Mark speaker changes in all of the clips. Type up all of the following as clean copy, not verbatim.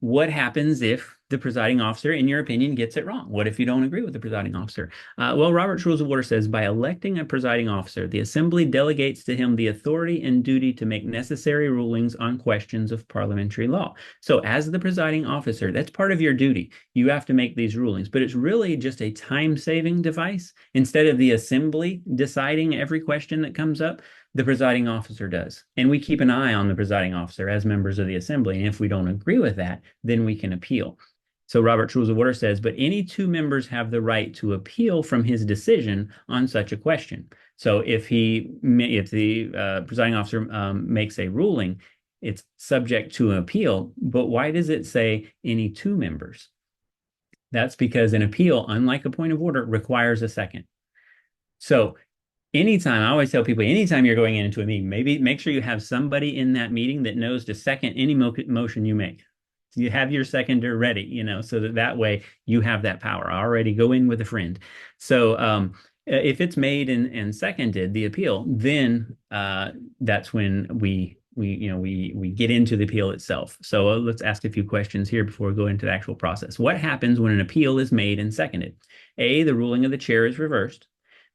Speaker 1: what happens if the presiding officer, in your opinion, gets it wrong? What if you don't agree with the presiding officer? Well, Robert's Rules of Order says, by electing a presiding officer, the assembly delegates to him the authority and duty to make necessary rulings on questions of parliamentary law. So as the presiding officer, that's part of your duty. You have to make these rulings, but it's really just a time-saving device. Instead of the assembly deciding every question that comes up, the presiding officer does. And we keep an eye on the presiding officer as members of the assembly. And if we don't agree with that, then we can appeal. So Robert's Rules of Order says, but any two members have the right to appeal from his decision on such a question. So if the presiding officer makes a ruling, it's subject to an appeal. But why does it say any two members? That's because an appeal, unlike a point of order, requires a second. So anytime, I always tell people, anytime you're going into a meeting, maybe make sure you have somebody in that meeting that knows to second any motion you make. So you have your seconder ready, so that way you have that power. Already go in with a friend. So if it's made and seconded, the appeal, then that's when we get into the appeal itself. So let's ask a few questions here before we go into the actual process. What happens when an appeal is made and seconded? A, the ruling of the chair is reversed.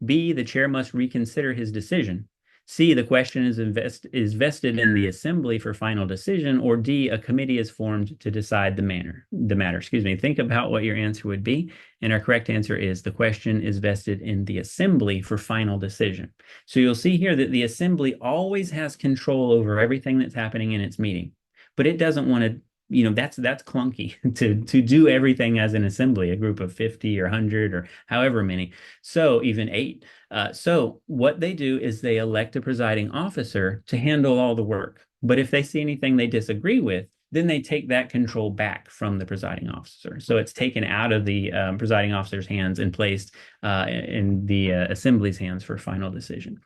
Speaker 1: B, the chair must reconsider his decision. C, the question is vested in the assembly for final decision. Or D, a committee is formed to decide the matter. Think about what your answer would be. And our correct answer is the question is vested in the assembly for final decision. So you'll see here that the assembly always has control over everything that's happening in its meeting, but it doesn't want to, that's clunky to do everything as an assembly, a group of 50 or 100 or however many, so even 8. So what they do is they elect a presiding officer to handle all the work. But if they see anything they disagree with, then they take that control back from the presiding officer. So it's taken out of the presiding officer's hands and placed in the assembly's hands for final decision.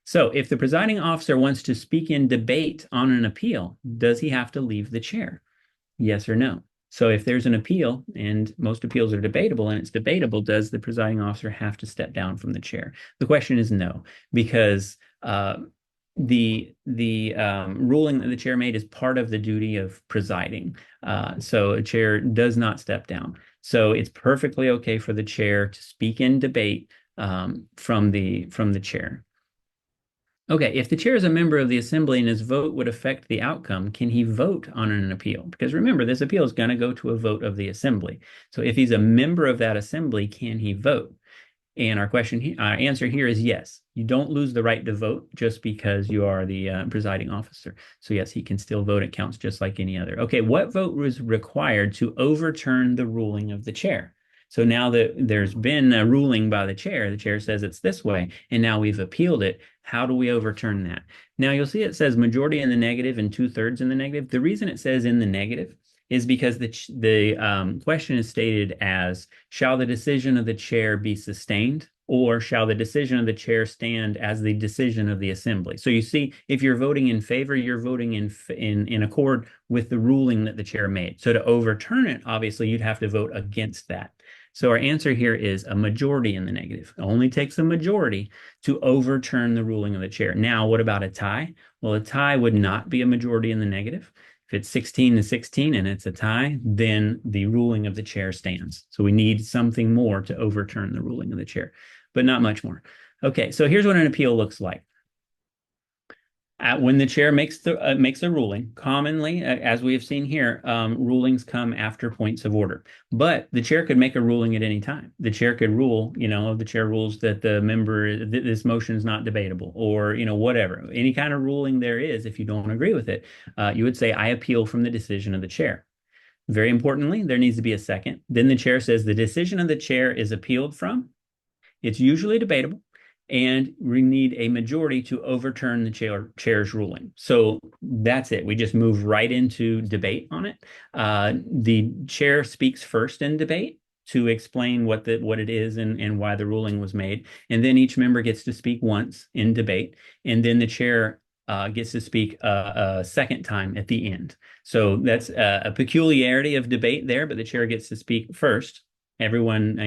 Speaker 1: So if the presiding officer wants to speak in debate on an appeal, does he have to leave the chair? Yes or no? So if there's an appeal, and most appeals are debatable, and it's debatable, does the presiding officer have to step down from the chair? The question is no, because the ruling that the chair made is part of the duty of presiding. So a chair does not step down. So it's perfectly okay for the chair to speak in debate from the chair. Okay, if the chair is a member of the assembly and his vote would affect the outcome, can he vote on an appeal? Because remember, this appeal is going to go to a vote of the assembly. So if he's a member of that assembly, can he vote? And our answer here is yes. You don't lose the right to vote just because you are the presiding officer. So yes, he can still vote. It counts just like any other. Okay, what vote was required to overturn the ruling of the chair? So now that there's been a ruling by the chair says it's this way, and now we've appealed it. How do we overturn that? Now you'll see it says majority in the negative and 2/3 in the negative. The reason it says in the negative is because the question is stated as, shall the decision of the chair be sustained, or shall the decision of the chair stand as the decision of the assembly? So you see, if you're voting in favor, you're voting in accord with the ruling that the chair made. So to overturn it, obviously, you'd have to vote against that. So our answer here is a majority in the negative. It only takes a majority to overturn the ruling of the chair. Now, what about a tie? Well, a tie would not be a majority in the negative. If it's 16-16 and it's a tie, then the ruling of the chair stands. So we need something more to overturn the ruling of the chair, but not much more. Okay, so here's what an appeal looks like. When the chair makes a ruling, commonly, as we have seen here, rulings come after points of order. But the chair could make a ruling at any time. The chair could rule, the chair rules that this motion is not debatable, or, whatever. Any kind of ruling there is, if you don't agree with it, you would say, I appeal from the decision of the chair. Very importantly, there needs to be a second. Then the chair says the decision of the chair is appealed from. It's usually debatable, and we need a majority to overturn the chair's ruling. So that's it. We just move right into debate on it. The chair speaks first in debate to explain what it is and why the ruling was made. And then each member gets to speak once in debate. And then the chair gets to speak a second time at the end. So that's a peculiarity of debate there, but the chair gets to speak first. Everyone,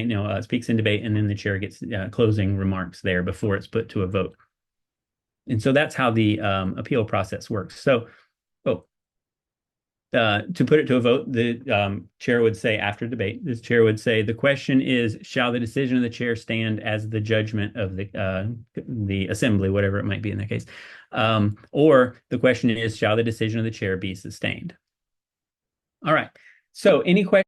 Speaker 1: speaks in debate, and then the chair gets closing remarks there before it's put to a vote. And so that's how the appeal process works. So, To put it to a vote, the chair would say after debate, the chair would say, the question is, shall the decision of the chair stand as the judgment of the assembly, whatever it might be in that case? Or the question is, shall the decision of the chair be sustained? All right. So any questions?